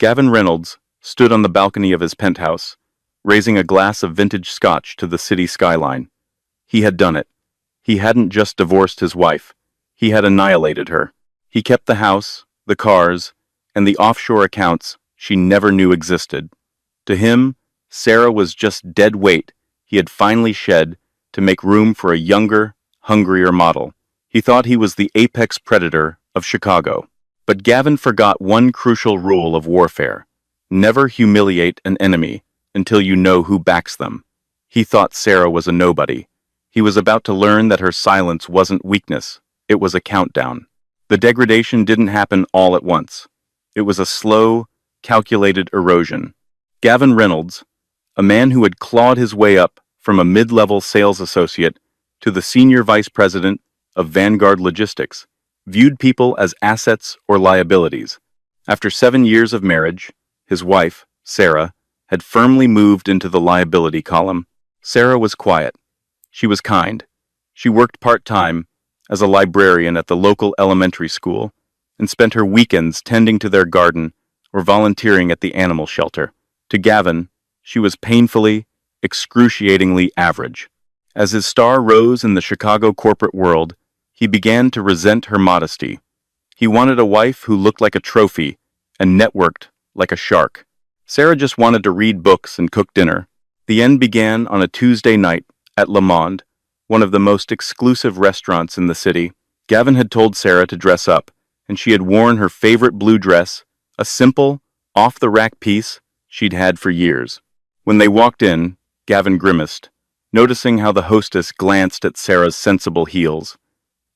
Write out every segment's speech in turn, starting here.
Gavin Reynolds stood on the balcony of his penthouse, raising a glass of vintage scotch to the city skyline. He had done it. He hadn't just divorced his wife. He had annihilated her. He kept the house, the cars, and the offshore accounts she never knew existed. To him, Sarah was just dead weight he had finally shed to make room for a younger, hungrier model. He thought he was the apex predator of Chicago. But Gavin forgot one crucial rule of warfare. Never humiliate an enemy until you know who backs them. He thought Sarah was a nobody. He was about to learn that her silence wasn't weakness. It was a countdown. The degradation didn't happen all at once. It was a slow, calculated erosion. Gavin Reynolds, a man who had clawed his way up from a mid-level sales associate to the senior vice president of Vanguard Logistics, viewed people as assets or liabilities. After 7 years of marriage, his wife, Sarah, had firmly moved into the liability column. Sarah was quiet. She was kind. She worked part-time as a librarian at the local elementary school and spent her weekends tending to their garden or volunteering at the animal shelter. To Gavin, she was painfully, excruciatingly average. As his star rose in the Chicago corporate world, he began to resent her modesty. He wanted a wife who looked like a trophy and networked like a shark. Sarah just wanted to read books and cook dinner. The end began on a Tuesday night at Le Monde, one of the most exclusive restaurants in the city. Gavin had told Sarah to dress up, and she had worn her favorite blue dress, a simple, off-the-rack piece she'd had for years. When they walked in, Gavin grimaced, noticing how the hostess glanced at Sarah's sensible heels.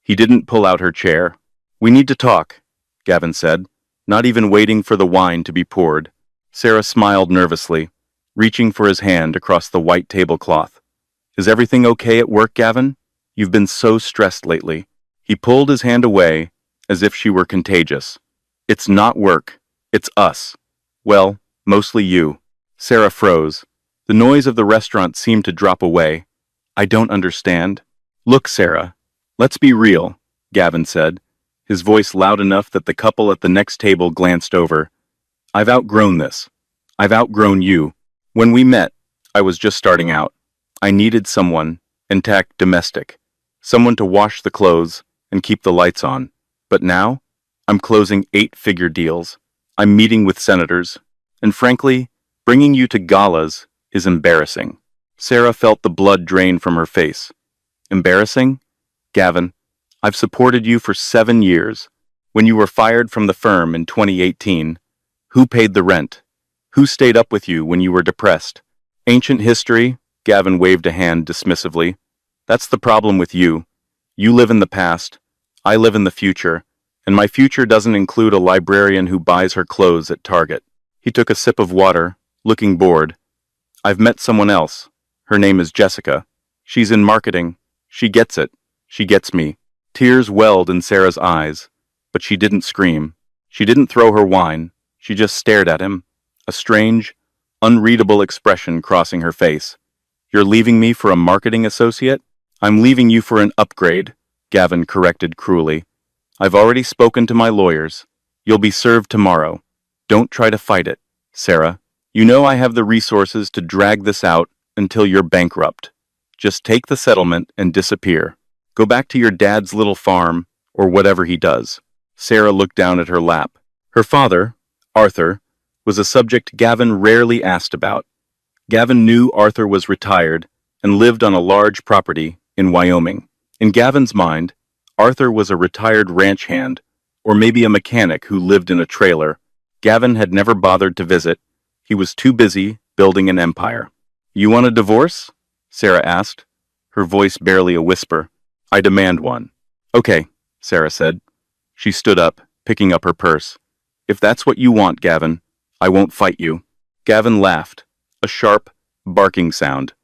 He didn't pull out her chair. "We need to talk," Gavin said, not even waiting for the wine to be poured. Sarah smiled nervously, reaching for his hand across the white tablecloth. "Is everything okay at work, Gavin? You've been so stressed lately." He pulled his hand away as if she were contagious. "It's not work. It's us. Well, mostly you." Sarah froze. The noise of the restaurant seemed to drop away. "I don't understand." "Look, Sarah, let's be real," Gavin said, his voice loud enough that the couple at the next table glanced over. "I've outgrown this. I've outgrown you. When we met, I was just starting out. I needed someone, intact domestic, someone to wash the clothes and keep the lights on. But now, I'm closing 8-figure deals. I'm meeting with senators. And frankly, bringing you to galas is embarrassing." Sarah felt the blood drain from her face. "Embarrassing? Gavin, I've supported you for 7 years. When you were fired from the firm in 2018, who paid the rent? Who stayed up with you when you were depressed? Ancient history," Gavin waved a hand dismissively. "That's the problem with you. You live in the past. I live in the future. And my future doesn't include a librarian who buys her clothes at Target." He took a sip of water, looking bored. "I've met someone else. Her name is Jessica. She's in marketing. She gets it. She gets me." Tears welled in Sarah's eyes, but she didn't scream. She didn't throw her wine. She just stared at him, a strange, unreadable expression crossing her face. "You're leaving me for a marketing associate?" "I'm leaving you for an upgrade," Gavin corrected cruelly. "I've already spoken to my lawyers. You'll be served tomorrow. Don't try to fight it, Sarah. You know I have the resources to drag this out until you're bankrupt. Just take the settlement and disappear. Go back to your dad's little farm, or whatever he does." Sarah looked down at her lap. Her father, Arthur, was a subject Gavin rarely asked about. Gavin knew Arthur was retired and lived on a large property in Wyoming. In Gavin's mind, Arthur was a retired ranch hand, or maybe a mechanic who lived in a trailer. Gavin had never bothered to visit. He was too busy building an empire. "You want a divorce?" Sarah asked, her voice barely a whisper. "I demand one." "Okay," Sarah said. She stood up, picking up her purse. "If that's what you want, Gavin, I won't fight you." Gavin laughed, a sharp, barking sound.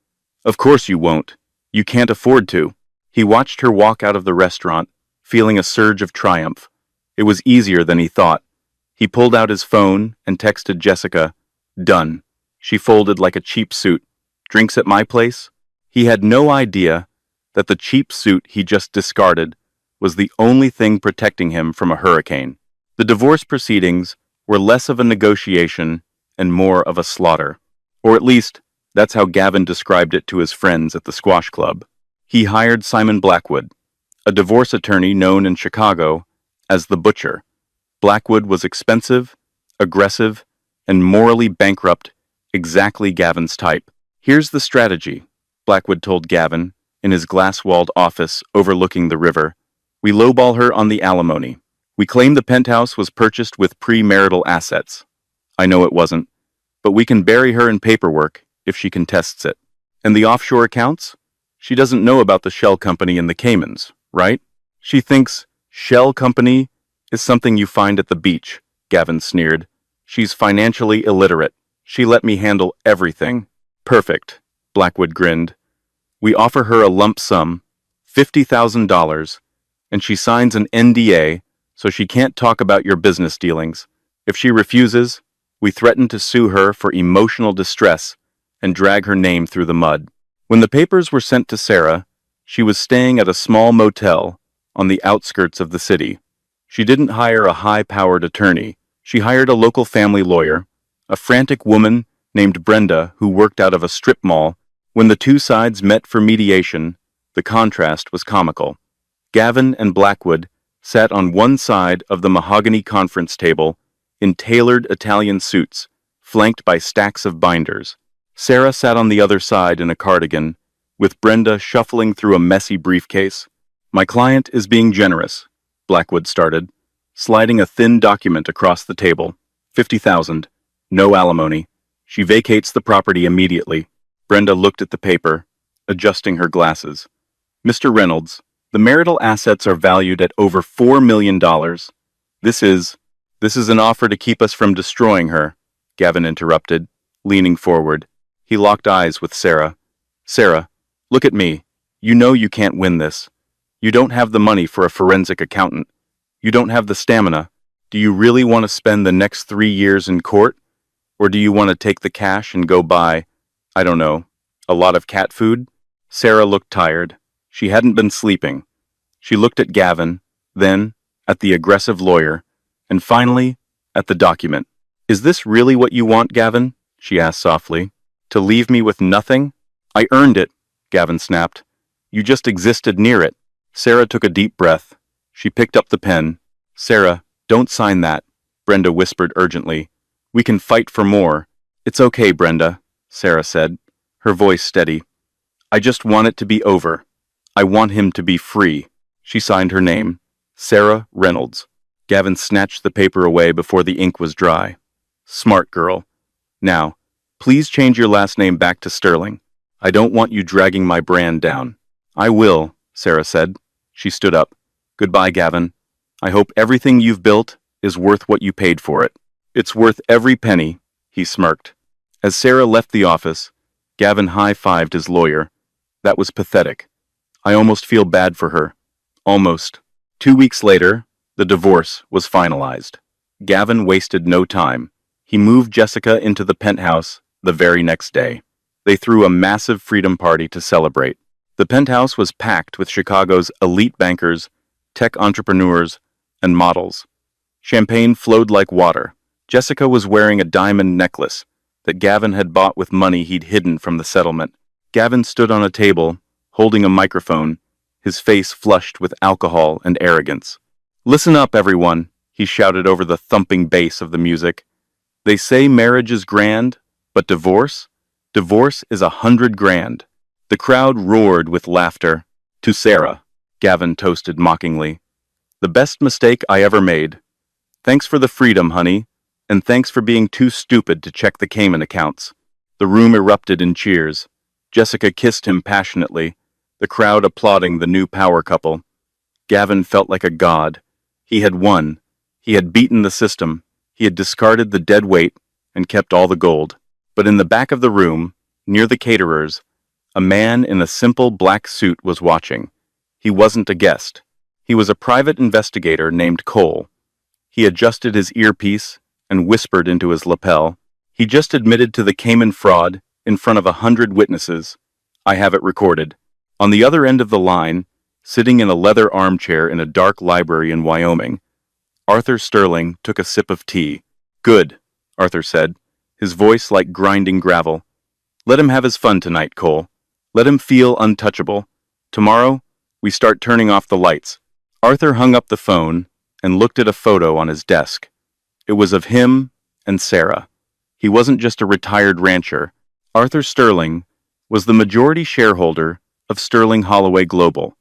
"Of course you won't. You can't afford to." He watched her walk out of the restaurant, feeling a surge of triumph. It was easier than he thought. He pulled out his phone and texted Jessica. "Done." She folded like a cheap suit. "Drinks at my place?" He had no idea that the cheap suit he just discarded was the only thing protecting him from a hurricane. The divorce proceedings were less of a negotiation and more of a slaughter. Or at least, that's how Gavin described it to his friends at the squash club. He hired Simon Blackwood, a divorce attorney known in Chicago as the Butcher. Blackwood was expensive, aggressive, and morally bankrupt, exactly Gavin's type. Here's the strategy, Blackwood told Gavin, in his glass-walled office overlooking the river. We lowball her on the alimony. We claim the penthouse was purchased with premarital assets. I know it wasn't, but we can bury her in paperwork if she contests it. And the offshore accounts? She doesn't know about the shell company in the Caymans, right? She thinks shell company is something you find at the beach, Gavin sneered. She's financially illiterate. She let me handle everything. Perfect, Blackwood grinned. We offer her a lump sum, $50,000, and she signs an NDA so she can't talk about your business dealings. If she refuses, we threaten to sue her for emotional distress and drag her name through the mud. When the papers were sent to Sarah, she was staying at a small motel on the outskirts of the city. She didn't hire a high-powered attorney. She hired a local family lawyer, a frantic woman named Brenda who worked out of a strip mall. When the two sides met for mediation, the contrast was comical. Gavin and Blackwood sat on one side of the mahogany conference table in tailored Italian suits, flanked by stacks of binders. Sarah sat on the other side in a cardigan, with Brenda shuffling through a messy briefcase. My client is being generous, Blackwood started, sliding a thin document across the table. 50,000. No alimony. She vacates the property immediately. Brenda looked at the paper, adjusting her glasses. Mr. Reynolds, the marital assets are valued at over $4 million. This is an offer to keep us from destroying her, Gavin interrupted, leaning forward. He locked eyes with Sarah. Sarah, look at me. You know you can't win this. You don't have the money for a forensic accountant. You don't have the stamina. Do you really want to spend the next 3 years in court? Or do you want to take the cash and go buy, I don't know, a lot of cat food? Sarah looked tired. She hadn't been sleeping. She looked at Gavin, then at the aggressive lawyer, and finally at the document. Is this really what you want, Gavin? She asked softly. To leave me with nothing? I earned it, Gavin snapped. You just existed near it. Sarah took a deep breath. She picked up the pen. Sarah, don't sign that, Brenda whispered urgently. We can fight for more. It's okay, Brenda, Sarah said, her voice steady. I just want it to be over. I want him to be free. She signed her name, Sarah Reynolds. Gavin snatched the paper away before the ink was dry. Smart girl. Now, please change your last name back to Sterling. I don't want you dragging my brand down. I will, Sarah said. She stood up. Goodbye, Gavin. I hope everything you've built is worth what you paid for it. It's worth every penny, he smirked. As Sarah left the office, Gavin high-fived his lawyer. That was pathetic. I almost feel bad for her. Almost. 2 weeks later, the divorce was finalized. Gavin wasted no time. He moved Jessica into the penthouse the very next day. They threw a massive freedom party to celebrate. The penthouse was packed with Chicago's elite bankers, tech entrepreneurs, and models. Champagne flowed like water. Jessica was wearing a diamond necklace that Gavin had bought with money he'd hidden from the settlement. Gavin stood on a table, holding a microphone, his face flushed with alcohol and arrogance. Listen up, everyone, he shouted over the thumping bass of the music. They say marriage is grand, but divorce? Divorce is 100 grand. The crowd roared with laughter. To Sarah, Gavin toasted mockingly. The best mistake I ever made. Thanks for the freedom, honey, and thanks for being too stupid to check the Cayman accounts. The room erupted in cheers. Jessica kissed him passionately, the crowd applauding the new power couple. Gavin felt like a god. He had won. He had beaten the system. He had discarded the dead weight and kept all the gold. But in the back of the room, near the caterers, a man in a simple black suit was watching. He wasn't a guest. He was a private investigator named Cole. He adjusted his earpiece and whispered into his lapel. He just admitted to the Cayman fraud in front of 100 witnesses. I have it recorded. On the other end of the line, sitting in a leather armchair in a dark library in Wyoming, Arthur Sterling took a sip of tea. Good, Arthur said, his voice like grinding gravel. Let him have his fun tonight, Cole. Let him feel untouchable. Tomorrow, we start turning off the lights. Arthur hung up the phone and looked at a photo on his desk. It was of him and Sarah. He wasn't just a retired rancher. Arthur Sterling was the majority shareholder of Sterling Holloway Global,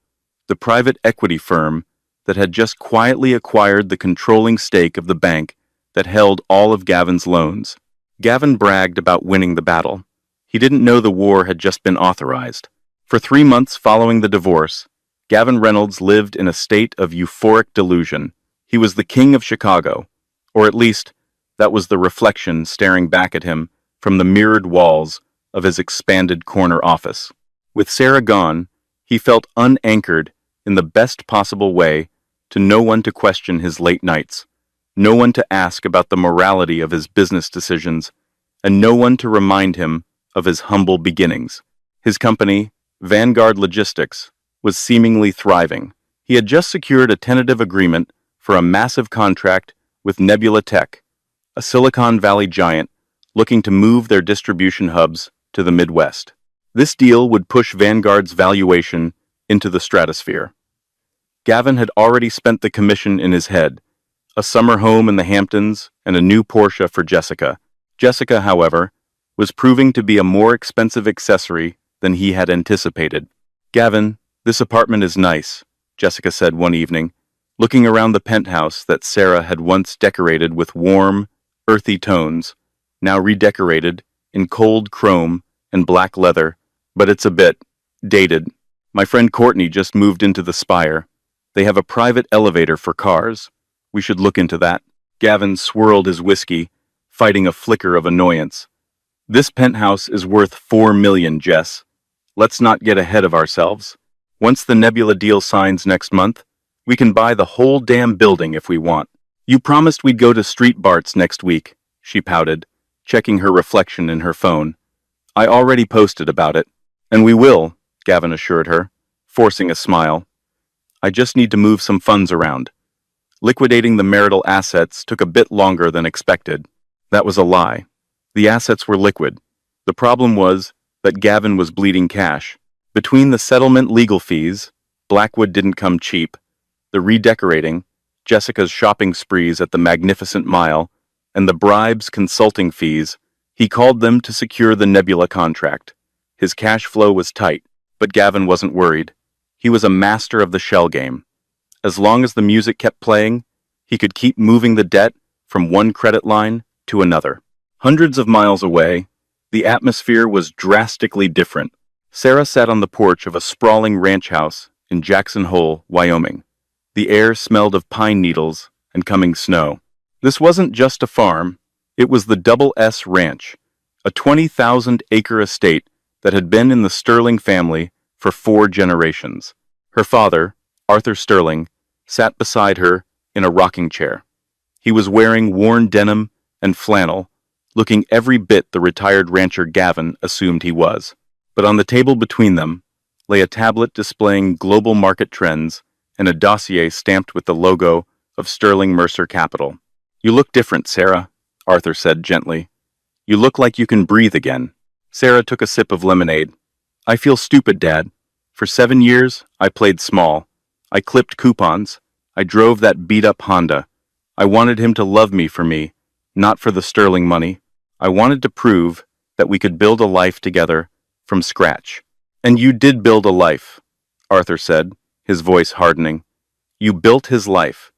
the private equity firm that had just quietly acquired the controlling stake of the bank that held all of Gavin's loans. Gavin bragged about winning the battle. He didn't know the war had just been authorized. For 3 months following the divorce, Gavin Reynolds lived in a state of euphoric delusion. He was the king of Chicago, or at least, that was the reflection staring back at him from the mirrored walls of his expanded corner office. With Sarah gone, he felt unanchored in the best possible way, to no one to question his late nights, no one to ask about the morality of his business decisions, and no one to remind him of his humble beginnings. His company, Vanguard Logistics, was seemingly thriving. He had just secured a tentative agreement for a massive contract with Nebula Tech, a Silicon Valley giant looking to move their distribution hubs to the Midwest. This deal would push Vanguard's valuation into the stratosphere. Gavin had already spent the commission in his head, a summer home in the Hamptons and a new Porsche for Jessica. Jessica, however, was proving to be a more expensive accessory than he had anticipated. Gavin, this apartment is nice, Jessica said one evening, looking around the penthouse that Sarah had once decorated with warm, earthy tones, now redecorated in cold chrome and black leather, but it's a bit dated. My friend Courtney just moved into the Spire. They have a private elevator for cars. We should look into that. Gavin swirled his whiskey, fighting a flicker of annoyance. This penthouse is worth $4 million, Jess. Let's not get ahead of ourselves. Once the Nebula deal signs next month, we can buy the whole damn building if we want. You promised we'd go to Street Bart's next week, she pouted, checking her reflection in her phone. I already posted about it. And we will, Gavin assured her, forcing a smile. I just need to move some funds around. Liquidating the marital assets took a bit longer than expected. That was a lie. The assets were liquid. The problem was that Gavin was bleeding cash. Between the settlement legal fees, Blackwood didn't come cheap, the redecorating, Jessica's shopping sprees at the Magnificent Mile, and the bribes consulting fees, he called them to secure the Nebula contract. His cash flow was tight, but Gavin wasn't worried. He was a master of the shell game. As long as the music kept playing, he could keep moving the debt from one credit line to another. Hundreds of miles away, the atmosphere was drastically different. Sarah sat on the porch of a sprawling ranch house in Jackson Hole, Wyoming. The air smelled of pine needles and coming snow. This wasn't just a farm, it was the Double S Ranch, a 20,000-acre estate that had been in the Sterling family for 4 generations. Her father, Arthur Sterling, sat beside her in a rocking chair. He was wearing worn denim and flannel, looking every bit the retired rancher Gavin assumed he was. But on the table between them lay a tablet displaying global market trends and a dossier stamped with the logo of Sterling Mercer Capital. You look different, Sarah, Arthur said gently. You look like you can breathe again. Sarah took a sip of lemonade. I feel stupid, Dad. For 7 years, I played small. I clipped coupons. I drove that beat-up Honda. I wanted him to love me for me, not for the Sterling money. I wanted to prove that we could build a life together from scratch. And you did build a life, Arthur said, his voice hardening. You built his life.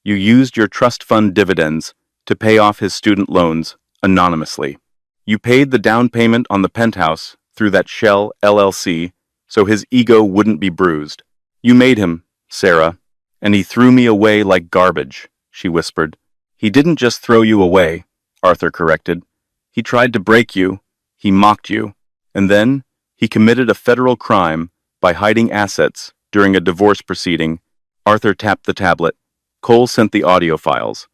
You used your trust fund dividends to pay off his student loans anonymously. You paid the down payment on the penthouse through that Shell LLC so his ego wouldn't be bruised. You made him, Sarah, and he threw me away like garbage, she whispered. He didn't just throw you away, Arthur corrected. He tried to break you. He mocked you. And then he committed a federal crime by hiding assets during a divorce proceeding. Arthur tapped the tablet. Cole sent the audio files.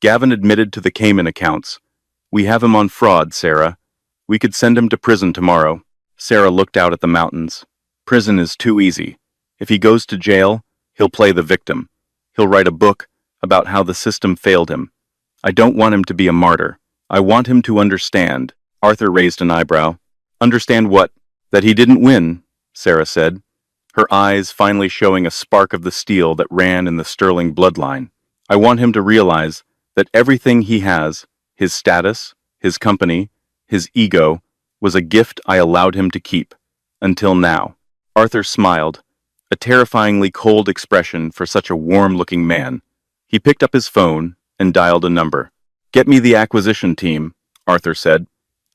Gavin admitted to the Cayman accounts. We have him on fraud, Sarah. We could send him to prison tomorrow. Sarah looked out at the mountains. Prison is too easy. If he goes to jail, he'll play the victim. He'll write a book about how the system failed him. I don't want him to be a martyr. I want him to understand. Arthur raised an eyebrow. Understand what? That he didn't win, Sarah said, her eyes finally showing a spark of the steel that ran in the Sterling bloodline. I want him to realize that everything he has, his status, his company, his ego, was a gift I allowed him to keep. Until now. Arthur smiled, a terrifyingly cold expression for such a warm-looking man. He picked up his phone and dialed a number. Get me the acquisition team, Arthur said.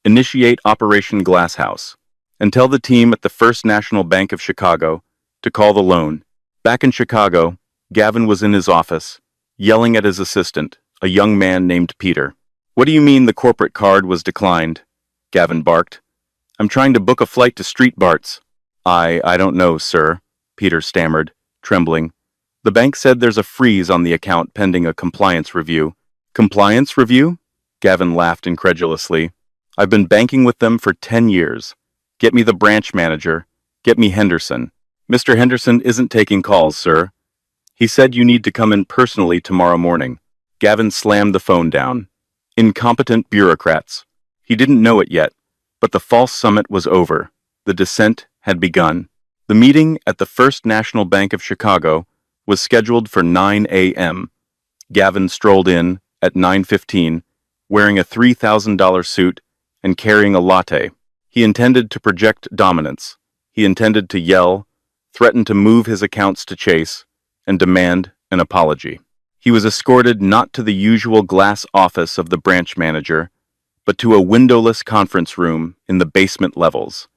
Initiate Operation Glasshouse. And tell the team at the First National Bank of Chicago to call the loan. Back in Chicago, Gavin was in his office, yelling at his assistant, a young man named Peter. What do you mean the corporate card was declined? Gavin barked. I'm trying to book a flight to Street Bart's. I don't know, sir, Peter stammered, trembling. The bank said there's a freeze on the account pending a compliance review. Compliance review? Gavin laughed incredulously. I've been banking with them for 10 years. Get me the branch manager. Get me Henderson. Mr. Henderson isn't taking calls, sir. He said you need to come in personally tomorrow morning. Gavin slammed the phone down. Incompetent bureaucrats. He didn't know it yet, but the false summit was over. The descent had begun. The meeting at the First National Bank of Chicago was scheduled for 9 a.m. Gavin strolled in at 9:15, wearing a $3,000 suit and carrying a latte. He intended to project dominance. He intended to yell, threaten to move his accounts to Chase, and demand an apology. He was escorted not to the usual glass office of the branch manager, but to a windowless conference room in the basement levels.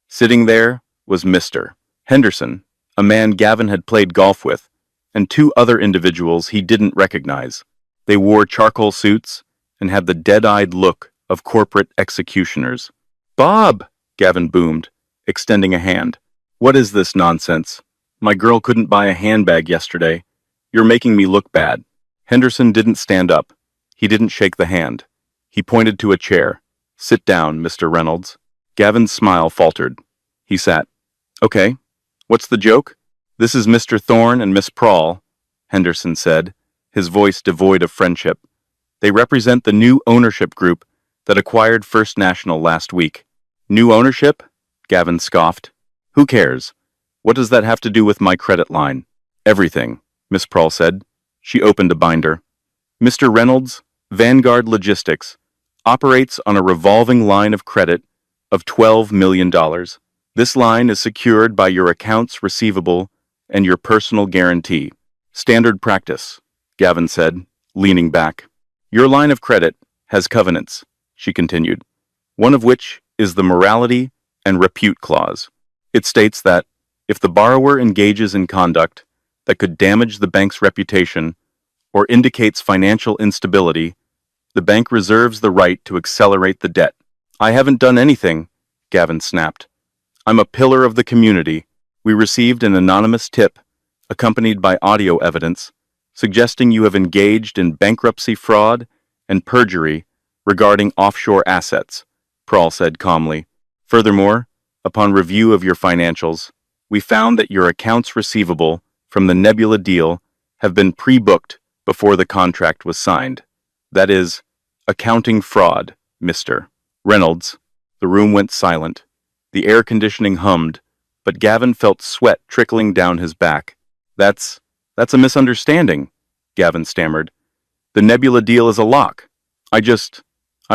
Sitting there was Mr. Henderson, a man Gavin had played golf with, and two other individuals he didn't recognize. They wore charcoal suits and had the dead-eyed look of corporate executioners. Bob! Gavin boomed, extending a hand. What is this nonsense? My girl couldn't buy a handbag yesterday. You're making me look bad. Henderson didn't stand up. He didn't shake the hand. He pointed to a chair. Sit down, Mr. Reynolds. Gavin's smile faltered. He sat. Okay. What's the joke? This is Mr. Thorne and Miss Prawl, Henderson said, his voice devoid of friendship. They represent the new ownership group that acquired First National last week. New ownership? Gavin scoffed. Who cares? What does that have to do with my credit line? Everything, Miss Prawl said. She opened a binder. Mr. Reynolds, Vanguard Logistics, operates on a revolving line of credit of $12 million. This line is secured by your accounts receivable and your personal guarantee. Standard practice, Gavin said, leaning back. Your line of credit has covenants, she continued, one of which is the morality and repute clause. It states that if the borrower engages in conduct that could damage the bank's reputation or indicates financial instability, the bank reserves the right to accelerate the debt. I haven't done anything, Gavin snapped. I'm a pillar of the community. We received an anonymous tip, accompanied by audio evidence, suggesting you have engaged in bankruptcy fraud and perjury regarding offshore assets, Prawl said calmly. Furthermore, upon review of your financials, we found that your accounts receivable from the Nebula deal have been pre-booked before the contract was signed. That is, accounting fraud, Mr. Reynolds. The room went silent. The air conditioning hummed, but Gavin felt sweat trickling down his back. That's a misunderstanding, Gavin stammered. The Nebula deal is a lock. I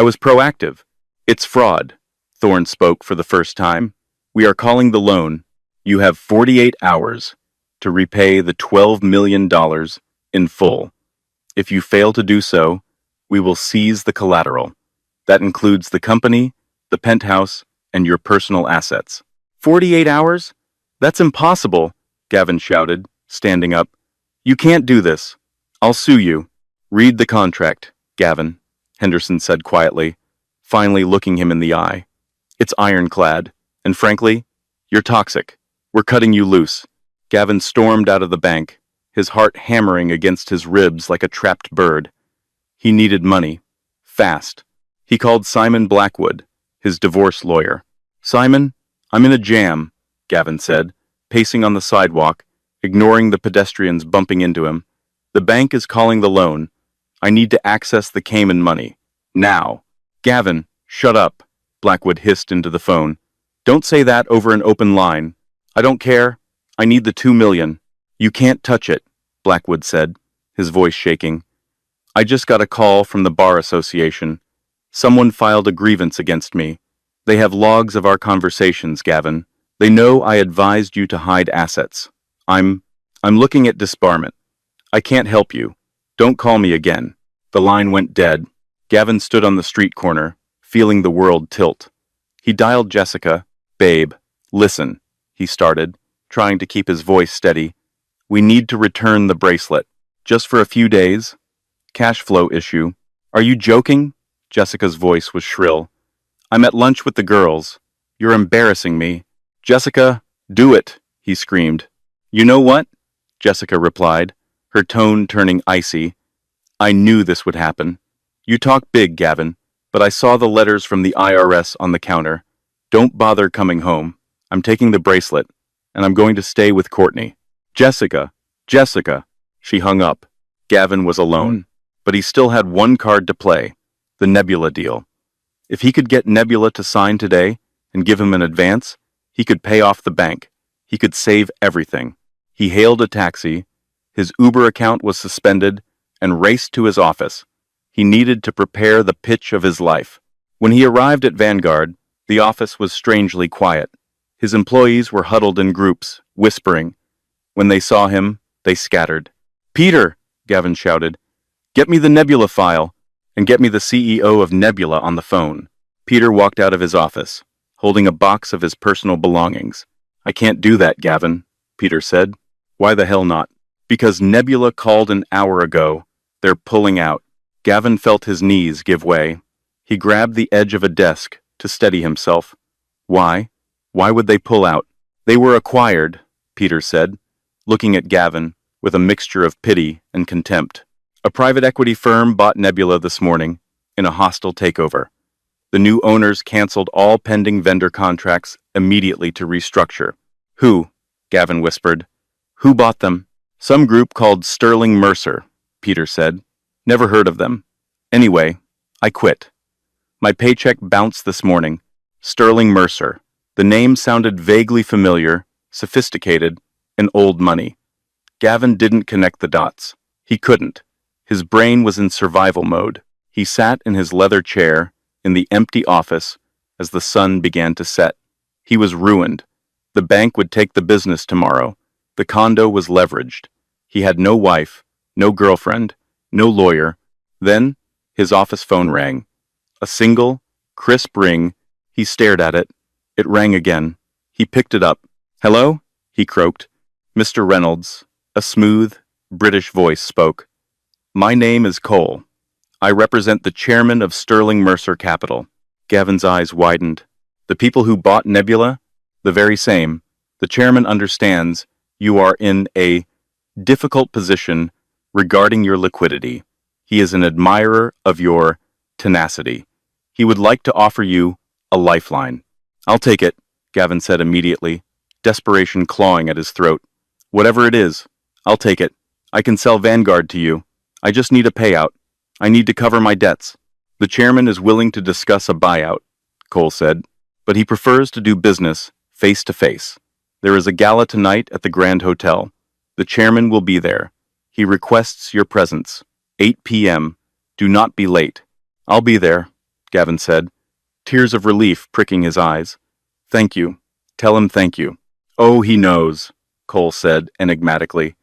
was proactive. It's fraud, Thorne spoke for the first time. We are calling the loan. You have 48 hours to repay the $12 million in full. If you fail to do so, we will seize the collateral. That includes the company, the penthouse, and your personal assets. 48 hours? That's impossible, Gavin shouted, standing up. You can't do this. I'll sue you. Read the contract, Gavin, Henderson said quietly, finally looking him in the eye. It's ironclad, and frankly, you're toxic. We're cutting you loose. Gavin stormed out of the bank, his heart hammering against his ribs like a trapped bird. He needed money. Fast. He called Simon Blackwood, his divorce lawyer. Simon, I'm in a jam, Gavin said, pacing on the sidewalk, ignoring the pedestrians bumping into him. The bank is calling the loan. I need to access the Cayman money. Now. Gavin, shut up, Blackwood hissed into the phone. Don't say that over an open line. I don't care. I need the 2 million. You can't touch it, Blackwood said, his voice shaking. I just got a call from the Bar Association. Someone filed a grievance against me. They have logs of our conversations, Gavin. They know I advised you to hide assets. I'm looking at disbarment. I can't help you. Don't call me again. The line went dead. Gavin stood on the street corner, feeling the world tilt. He dialed Jessica. Babe, listen, he started, trying to keep his voice steady. We need to return the bracelet. Just for a few days. Cash flow issue. Are you joking? Jessica's voice was shrill. I'm at lunch with the girls. You're embarrassing me. Jessica, do it, he screamed. You know what? Jessica replied, her tone turning icy. I knew this would happen. You talk big, Gavin, but I saw the letters from the IRS on the counter. Don't bother coming home. I'm taking the bracelet, and I'm going to stay with Courtney. Jessica, Jessica. She hung up. Gavin was alone, but he still had one card to play, the Nebula deal. If he could get Nebula to sign today and give him an advance, he could pay off the bank. He could save everything. He hailed a taxi. His Uber account was suspended and raced to his office. He needed to prepare the pitch of his life. When he arrived at Vanguard, the office was strangely quiet. His employees were huddled in groups, whispering. When they saw him, they scattered. Peter, Gavin shouted, get me the Nebula file, and get me the CEO of Nebula on the phone. Peter walked out of his office, holding a box of his personal belongings. I can't do that, Gavin, Peter said. Why the hell not? Because Nebula called an hour ago. They're pulling out. Gavin felt his knees give way. He grabbed the edge of a desk to steady himself. Why? Why would they pull out? They were acquired, Peter said, looking at Gavin with a mixture of pity and contempt. A private equity firm bought Nebula this morning in a hostile takeover. The new owners canceled all pending vendor contracts immediately to restructure. Who? Gavin whispered. Who bought them? Some group called Sterling Mercer, Peter said. Never heard of them. Anyway, I quit. My paycheck bounced this morning. Sterling Mercer. The name sounded vaguely familiar, sophisticated, and old money. Gavin didn't connect the dots. He couldn't. His brain was in survival mode. He sat in his leather chair in the empty office as the sun began to set. He was ruined. The bank would take the business tomorrow. The condo was leveraged. He had no wife, no girlfriend, no lawyer. Then, his office phone rang. A single, crisp ring. He stared at it. It rang again. He picked it up. Hello? He croaked. Mr. Reynolds. A smooth, British voice spoke. My name is Cole. I represent the chairman of Sterling Mercer Capital. Gavin's eyes widened. The people who bought Nebula? The very same. The chairman understands you are in a difficult position regarding your liquidity. He is an admirer of your tenacity. He would like to offer you a lifeline. I'll take it, Gavin said immediately, desperation clawing at his throat. Whatever it is, I'll take it. I can sell Vanguard to you. I just need a payout. I need to cover my debts. The chairman is willing to discuss a buyout, Cole said, but he prefers to do business face to face. There is a gala tonight at the Grand Hotel. The chairman will be there. He requests your presence. 8 p.m. Do not be late. I'll be there, Gavin said, tears of relief pricking his eyes. Thank you. Tell him thank you. Oh, he knows, Cole said enigmatically.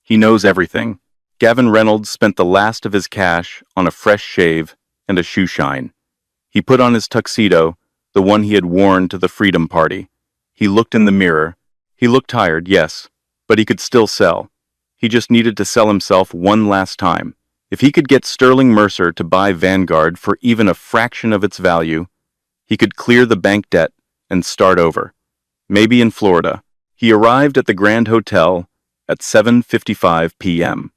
He knows everything. Gavin Reynolds spent the last of his cash on a fresh shave and a shoe shine. He put on his tuxedo, the one he had worn to the Freedom Party. He looked in the mirror. He looked tired, yes, but he could still sell. He just needed to sell himself one last time. If he could get Sterling Mercer to buy Vanguard for even a fraction of its value, he could clear the bank debt and start over. Maybe in Florida. He arrived at the Grand Hotel at 7:55 p.m.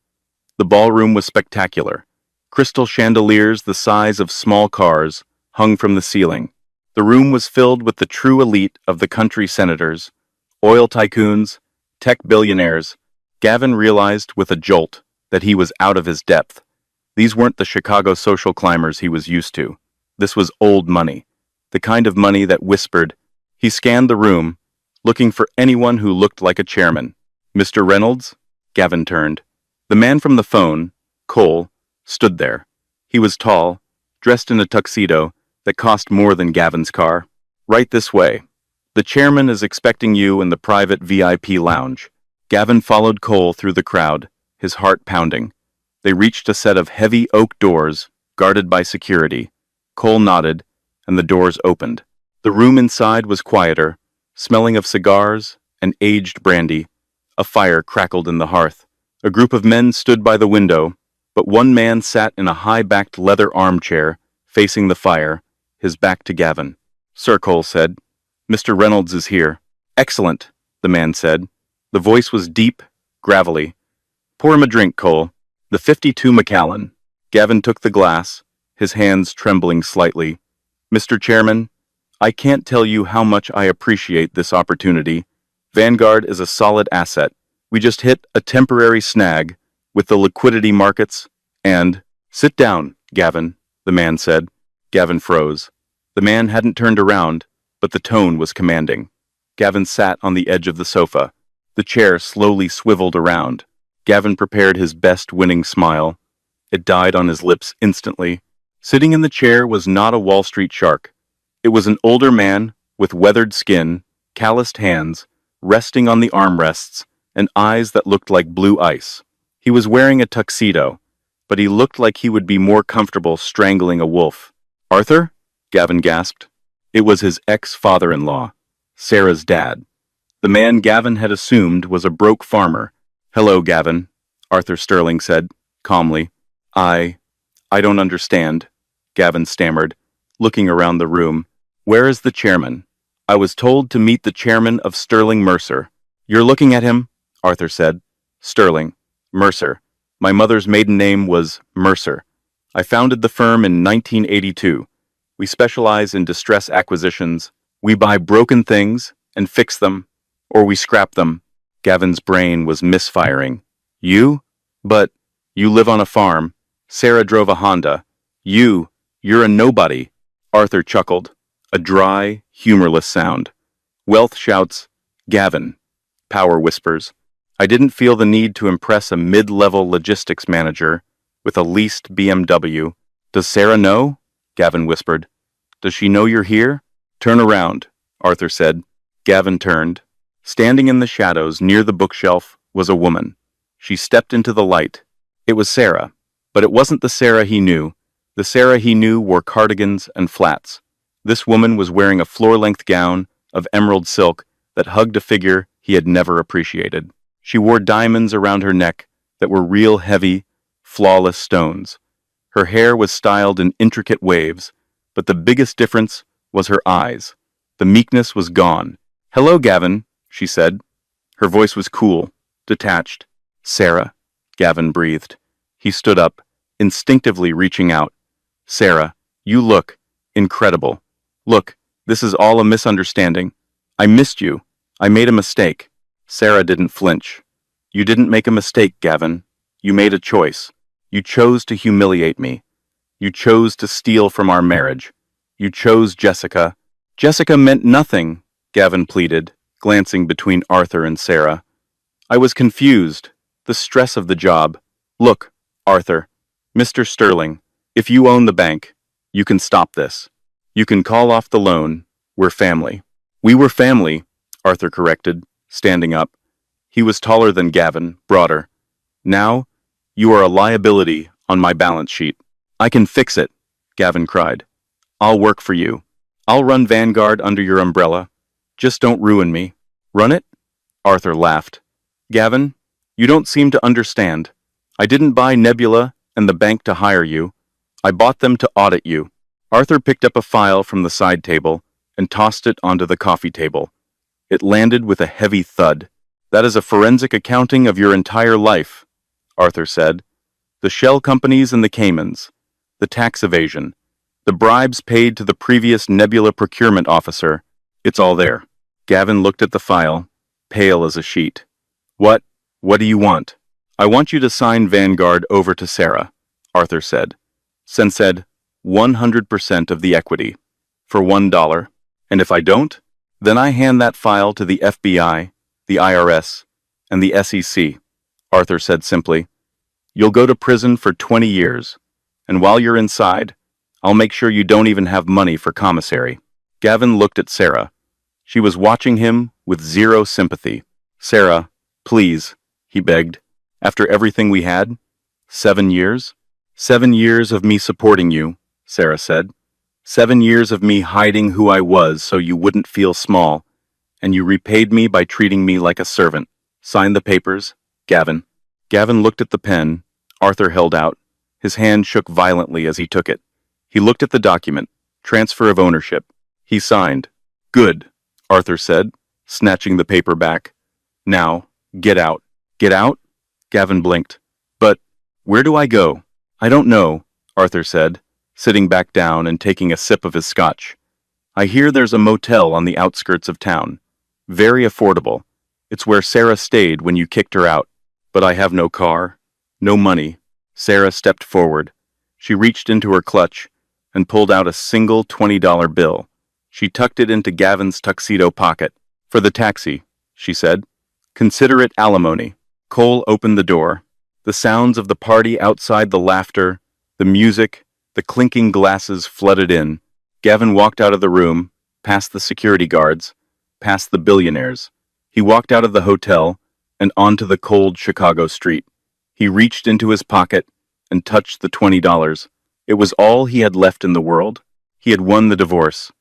The ballroom was spectacular. Crystal chandeliers the size of small cars hung from the ceiling. The room was filled with the true elite of the country senators, oil tycoons, tech billionaires. Gavin realized with a jolt that he was out of his depth. These weren't the Chicago social climbers he was used to. This was old money, the kind of money that whispered. He scanned the room, looking for anyone who looked like a chairman. Mr. Reynolds? Gavin turned. The man from the phone, Cole, stood there. He was tall, dressed in a tuxedo that cost more than Gavin's car. Right this way. The chairman is expecting you in the private VIP lounge. Gavin followed Cole through the crowd, his heart pounding. They reached a set of heavy oak doors, guarded by security. Cole nodded, and the doors opened. The room inside was quieter, smelling of cigars and aged brandy. A fire crackled in the hearth. A group of men stood by the window, but one man sat in a high-backed leather armchair, facing the fire, his back to Gavin. Sir, Cole said, Mr. Reynolds is here. Excellent, the man said. The voice was deep, gravelly. Pour him a drink, Cole. The 52 Macallan. Gavin took the glass, his hands trembling slightly. Mr. Chairman, I can't tell you how much I appreciate this opportunity. Vanguard is a solid asset. We just hit a temporary snag with the liquidity markets and— Sit down, Gavin, the man said. Gavin froze. The man hadn't turned around, but the tone was commanding. Gavin sat on the edge of the sofa. The chair slowly swiveled around. Gavin prepared his best winning smile. It died on his lips instantly. Sitting in the chair was not a Wall Street shark. It was an older man with weathered skin, calloused hands, resting on the armrests, and eyes that looked like blue ice. He was wearing a tuxedo, but he looked like he would be more comfortable strangling a wolf. Arthur? Gavin gasped. It was his ex-father-in-law, Sarah's dad. The man Gavin had assumed was a broke farmer. Hello, Gavin, Arthur Sterling said, calmly. I don't understand, Gavin stammered, looking around the room. Where is the chairman? I was told to meet the chairman of Sterling Mercer. You're looking at him, Arthur said. Sterling. Mercer. My mother's maiden name was Mercer. I founded the firm in 1982. We specialize in distress acquisitions. We buy broken things and fix them, or we scrap them. Gavin's brain was misfiring. You? But you live on a farm. Sarah drove a Honda. You're a nobody. Arthur chuckled, a dry, humorless sound. Wealth shouts, Gavin. Power whispers. I didn't feel the need to impress a mid-level logistics manager with a leased BMW. Does Sarah know? Gavin whispered. Does she know you're here? Turn around, Arthur said. Gavin turned. Standing in the shadows near the bookshelf was a woman. She stepped into the light. It was Sarah, but it wasn't the Sarah he knew. The Sarah he knew wore cardigans and flats. This woman was wearing a floor-length gown of emerald silk that hugged a figure he had never appreciated. She wore diamonds around her neck that were real heavy, flawless stones. Her hair was styled in intricate waves, but the biggest difference was her eyes. The meekness was gone. Hello, Gavin, she said. Her voice was cool, detached. Sarah, Gavin breathed. He stood up, instinctively reaching out. Sarah, you look incredible. Look, this is all a misunderstanding. I missed you. I made a mistake. Sarah didn't flinch. You didn't make a mistake, Gavin. You made a choice. You chose to humiliate me. You chose to steal from our marriage. You chose Jessica. Jessica meant nothing, Gavin pleaded, glancing between Arthur and Sarah. I was confused. The stress of the job. Look, Arthur, Mr. Sterling, if you own the bank, you can stop this. You can call off the loan. We're family. We were family, Arthur corrected, standing up. He was taller than Gavin, broader. Now, you are a liability on my balance sheet. I can fix it, Gavin cried. I'll work for you. I'll run Vanguard under your umbrella. Just don't ruin me. Run it? Arthur laughed. Gavin, you don't seem to understand. I didn't buy Nebula and the bank to hire you. I bought them to audit you. Arthur picked up a file from the side table and tossed it onto the coffee table. It landed with a heavy thud. That is a forensic accounting of your entire life, Arthur said. The shell companies and the Caymans, the tax evasion, the bribes paid to the previous Nebula procurement officer. It's all there. Gavin looked at the file, pale as a sheet. What do you want? I want you to sign Vanguard over to Sarah. Arthur said. Sen said, 100% of the equity. For $1. And if I don't, then I hand that file to the FBI, the IRS, and the SEC. Arthur said simply. You'll go to prison for 20 years, and while you're inside, I'll make sure you don't even have money for commissary. Gavin looked at Sarah. She was watching him with zero sympathy. Sarah, please, he begged. After everything we had? 7 years? 7 years of me supporting you, Sarah said. 7 years of me hiding who I was so you wouldn't feel small, and you repaid me by treating me like a servant. Sign the papers, Gavin. Gavin looked at the pen Arthur held out. His hand shook violently as he took it. He looked at the document, transfer of ownership. He signed. Good, Arthur said, snatching the paper back. Now, get out. Get out? Gavin blinked. But, where do I go? I don't know, Arthur said, sitting back down and taking a sip of his scotch. I hear there's a motel on the outskirts of town. Very affordable. It's where Sarah stayed when you kicked her out. But I have no car, no money. Sarah stepped forward. She reached into her clutch and pulled out a single $20 bill. She tucked it into Gavin's tuxedo pocket. For the taxi, she said. Consider it alimony. Cole opened the door. The sounds of the party outside, the laughter, the music, the clinking glasses flooded in. Gavin walked out of the room, past the security guards, past the billionaires. He walked out of the hotel and onto the cold Chicago street. He reached into his pocket and touched the $20. It was all he had left in the world. He had won the divorce,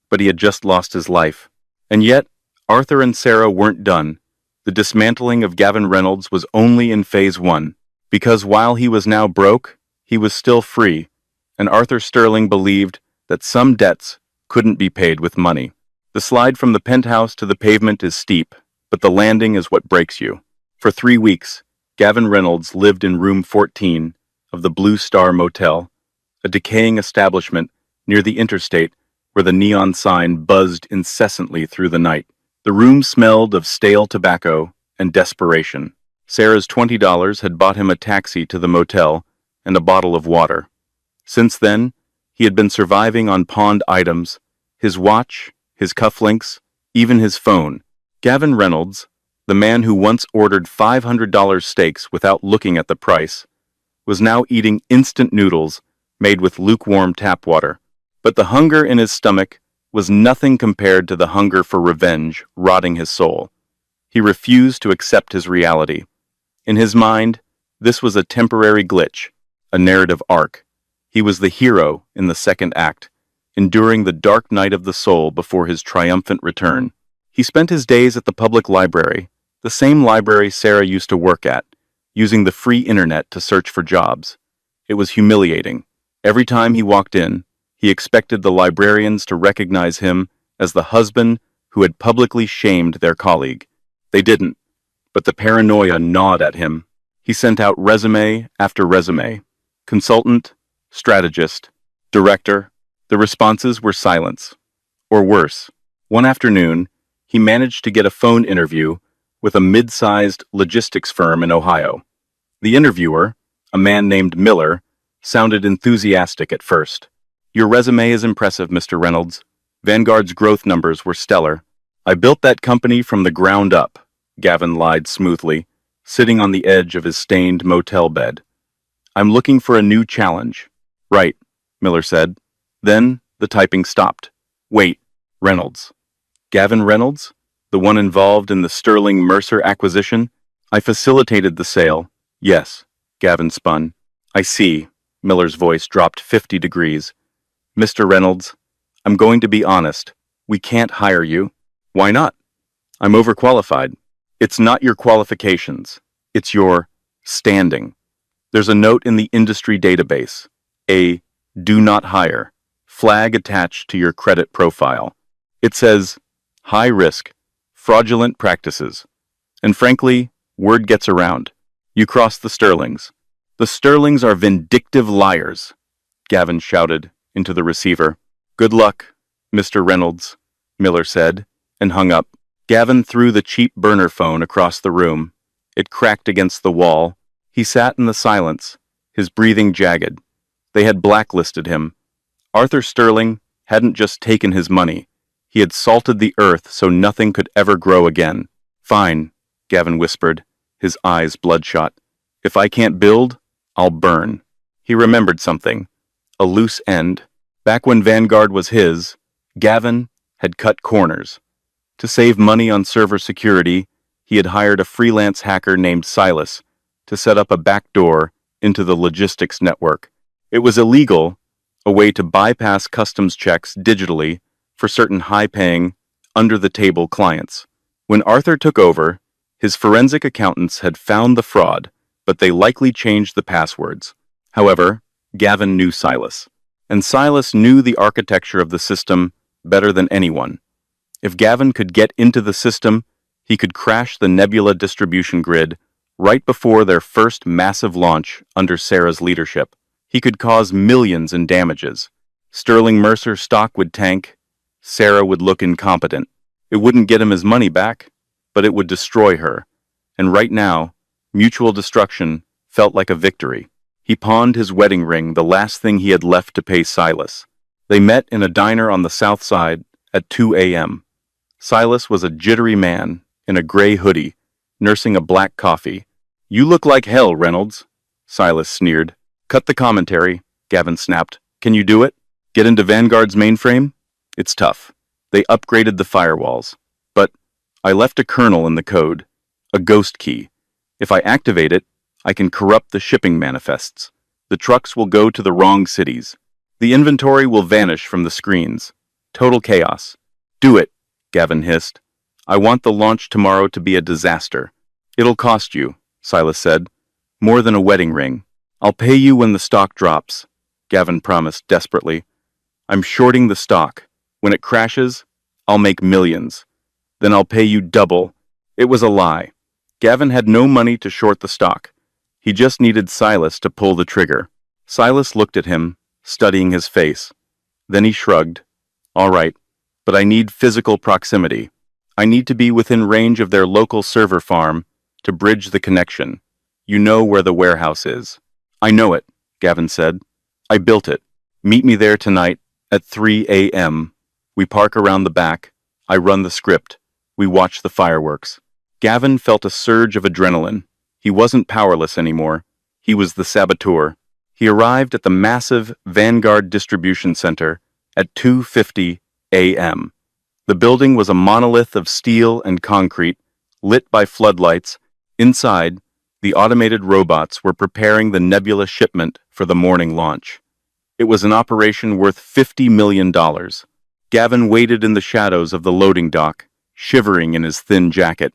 but he had just lost his life. And yet, Arthur and Sarah weren't done. The dismantling of Gavin Reynolds was only in phase 1, because while he was now broke, he was still free, and Arthur Sterling believed that some debts couldn't be paid with money. The slide from the penthouse to the pavement is steep, but the landing is what breaks you. For 3 weeks, Gavin Reynolds lived in room 14 of the Blue Star Motel, a decaying establishment near the interstate where the neon sign buzzed incessantly through the night. The room smelled of stale tobacco and desperation. Sarah's $20 had bought him a taxi to the motel and a bottle of water. Since then, he had been surviving on pawned items, his watch, his cufflinks, even his phone. Gavin Reynolds, the man who once ordered $500 steaks without looking at the price, was now eating instant noodles made with lukewarm tap water. But the hunger in his stomach was nothing compared to the hunger for revenge rotting his soul. He refused to accept his reality. In his mind, this was a temporary glitch, a narrative arc. He was the hero in the second act, enduring the dark night of the soul before his triumphant return. He spent his days at the public library, the same library Sarah used to work at, using the free internet to search for jobs. It was humiliating. Every time he walked in, he expected the librarians to recognize him as the husband who had publicly shamed their colleague. They didn't, but the paranoia gnawed at him. He sent out resume after resume. Consultant, strategist, director. The responses were silence. Or worse, one afternoon, he managed to get a phone interview with a mid-sized logistics firm in Ohio. The interviewer, a man named Miller, sounded enthusiastic at first. Your resume is impressive, Mr. Reynolds. Vanguard's growth numbers were stellar. I built that company from the ground up, Gavin lied smoothly, sitting on the edge of his stained motel bed. I'm looking for a new challenge. Right, Miller said. Then the typing stopped. Wait, Reynolds. Gavin Reynolds? The one involved in the Sterling Mercer acquisition? I facilitated the sale. Yes, Gavin spun. I see. Miller's voice dropped 50 degrees. Mr. Reynolds, I'm going to be honest. We can't hire you. Why not? I'm overqualified. It's not your qualifications. It's your standing. There's a note in the industry database, a do not hire flag attached to your credit profile. It says high risk, fraudulent practices. And frankly, word gets around. You cross the Sterlings. The Sterlings are vindictive liars, Gavin shouted into the receiver. Good luck, Mr. Reynolds, Miller said, and hung up. Gavin threw the cheap burner phone across the room. It cracked against the wall. He sat in the silence, his breathing jagged. They had blacklisted him. Arthur Sterling hadn't just taken his money. He had salted the earth so nothing could ever grow again. Fine, Gavin whispered, his eyes bloodshot. If I can't build, I'll burn. He remembered something. A loose end. Back when Vanguard was his, Gavin had cut corners. To save money on server security, he had hired a freelance hacker named Silas to set up a backdoor into the logistics network. It was illegal, a way to bypass customs checks digitally for certain high-paying, under-the-table clients. When Arthur took over, his forensic accountants had found the fraud, but they likely changed the passwords. However, Gavin knew Silas, and Silas knew the architecture of the system better than anyone. If Gavin could get into the system, he could crash the Nebula distribution grid right before their first massive launch under Sarah's leadership. He could cause millions in damages. Sterling Mercer stock would tank. Sarah would look incompetent. It wouldn't get him his money back, but it would destroy her. And right now, mutual destruction felt like a victory. He pawned his wedding ring, the last thing he had left to pay Silas. They met in a diner on the south side at 2 a.m. Silas was a jittery man in a gray hoodie, nursing a black coffee. "You look like hell, Reynolds," Silas sneered. "Cut the commentary," Gavin snapped. "Can you do it? Get into Vanguard's mainframe? It's tough. They upgraded the firewalls. But I left a kernel in the code, a ghost key. If I activate it, I can corrupt the shipping manifests. The trucks will go to the wrong cities. The inventory will vanish from the screens. Total chaos. Do it," Gavin hissed. "I want the launch tomorrow to be a disaster." "It'll cost you," Silas said. "More than a wedding ring." "I'll pay you when the stock drops," Gavin promised desperately. "I'm shorting the stock. When it crashes, I'll make millions. Then I'll pay you double." It was a lie. Gavin had no money to short the stock. He just needed Silas to pull the trigger. Silas looked at him, studying his face. Then he shrugged. "All right, but I need physical proximity. I need to be within range of their local server farm to bridge the connection. You know where the warehouse is." "I know it," Gavin said. "I built it. Meet me there tonight at 3 a.m. We park around the back. I run the script. We watch the fireworks." Gavin felt a surge of adrenaline. He wasn't powerless anymore. He was the saboteur. He arrived at the massive Vanguard distribution center at 2:50 a.m. The building was a monolith of steel and concrete, lit by floodlights. Inside, the automated robots were preparing the Nebula shipment for the morning launch. It was an operation worth $50 million. Gavin waited in the shadows of the loading dock, shivering in his thin jacket.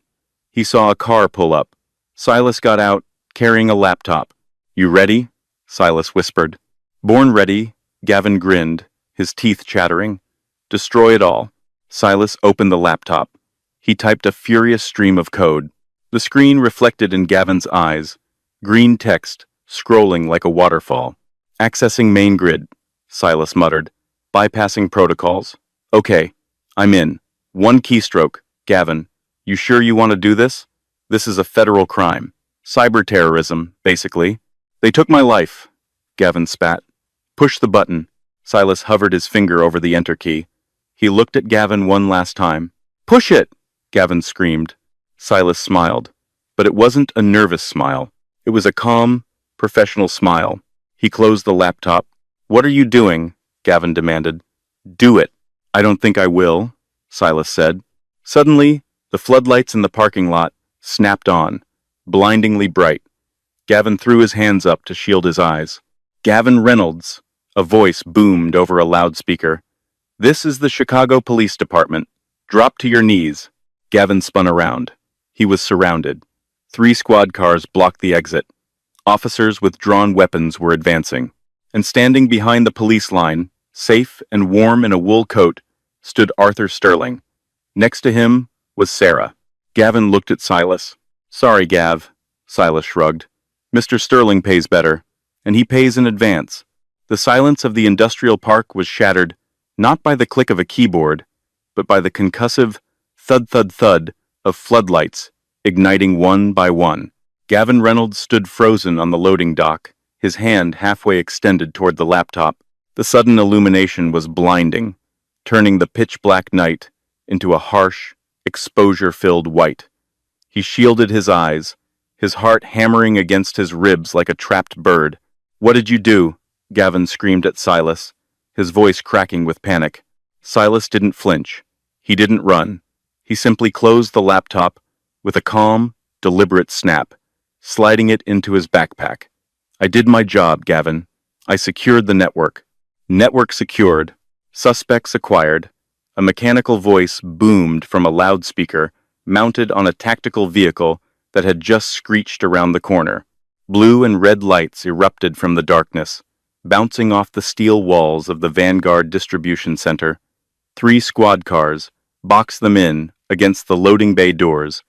He saw a car pull up. Silas got out, carrying a laptop. "You ready?" Silas whispered. "Born ready," Gavin grinned, his teeth chattering. "Destroy it all." Silas opened the laptop. He typed a furious stream of code. The screen reflected in Gavin's eyes, green text scrolling like a waterfall. "Accessing main grid," Silas muttered. "Bypassing protocols." "Okay, I'm in. One keystroke, Gavin. You sure you want to do this? This is a federal crime. Cyber terrorism, basically." "They took my life," Gavin spat. "Push the button." Silas hovered his finger over the enter key. He looked at Gavin one last time. "Push it!" Gavin screamed. Silas smiled. But it wasn't a nervous smile. It was a calm, professional smile. He closed the laptop. "What are you doing?" Gavin demanded. "Do it." "I don't think I will," Silas said. Suddenly, the floodlights in the parking lot snapped on, blindingly bright. Gavin threw his hands up to shield his eyes. "Gavin Reynolds," a voice boomed over a loudspeaker. "This is the Chicago Police Department. Drop to your knees." Gavin spun around. He was surrounded. 3 squad cars blocked the exit. Officers with drawn weapons were advancing. And standing behind the police line, safe and warm in a wool coat, stood Arthur Sterling. Next to him was Sarah. Gavin looked at Silas. "Sorry, Gav," Silas shrugged. "Mr. Sterling pays better, and he pays in advance." The silence of the industrial park was shattered, not by the click of a keyboard, but by the concussive thud-thud-thud of floodlights igniting one by one. Gavin Reynolds stood frozen on the loading dock, his hand halfway extended toward the laptop. The sudden illumination was blinding, turning the pitch-black night into a harsh, exposure-filled white. He shielded his eyes, his heart hammering against his ribs like a trapped bird. "What did you do?" Gavin screamed at Silas, his voice cracking with panic. Silas didn't flinch. He didn't run. He simply closed the laptop with a calm, deliberate snap, sliding it into his backpack. "I did my job, Gavin. I secured the network." Network secured. Suspects acquired. A mechanical voice boomed from a loudspeaker mounted on a tactical vehicle that had just screeched around the corner. Blue and red lights erupted from the darkness, bouncing off the steel walls of the Vanguard distribution center. 3 squad cars boxed them in against the loading bay doors.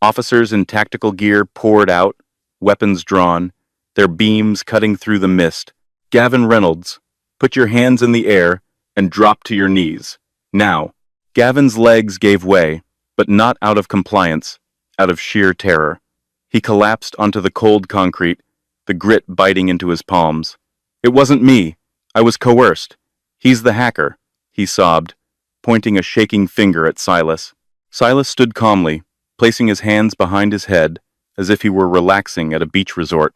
Officers in tactical gear poured out, weapons drawn, their beams cutting through the mist. "Gavin Reynolds, put your hands in the air and drop to your knees. Now." Gavin's legs gave way, but not out of compliance, out of sheer terror. He collapsed onto the cold concrete, the grit biting into his palms. "It wasn't me. I was coerced. He's the hacker," he sobbed, pointing a shaking finger at Silas. Silas stood calmly, placing his hands behind his head as if he were relaxing at a beach resort.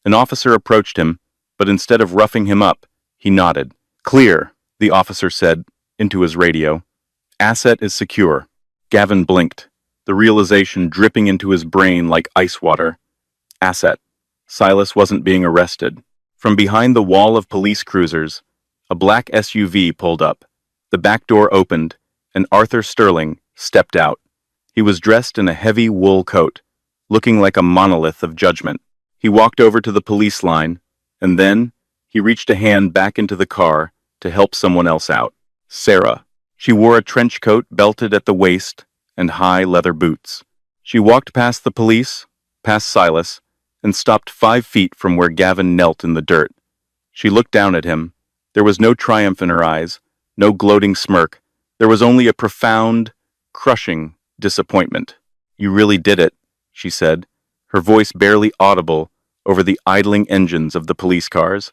An officer approached him, but instead of roughing him up, he nodded. "Clear," the officer said into his radio. "Asset is secure." Gavin blinked, the realization dripping into his brain like ice water. Asset. Silas wasn't being arrested. From behind the wall of police cruisers, a black SUV pulled up. The back door opened, and Arthur Sterling stepped out. He was dressed in a heavy wool coat, looking like a monolith of judgment. He walked over to the police line, and then he reached a hand back into the car to help someone else out. Sarah. She wore a trench coat belted at the waist and high leather boots. She walked past the police, past Silas, and stopped 5 feet from where Gavin knelt in the dirt. She looked down at him. There was no triumph in her eyes, no gloating smirk. There was only a profound, crushing disappointment. "You really did it," she said, her voice barely audible over the idling engines of the police cars.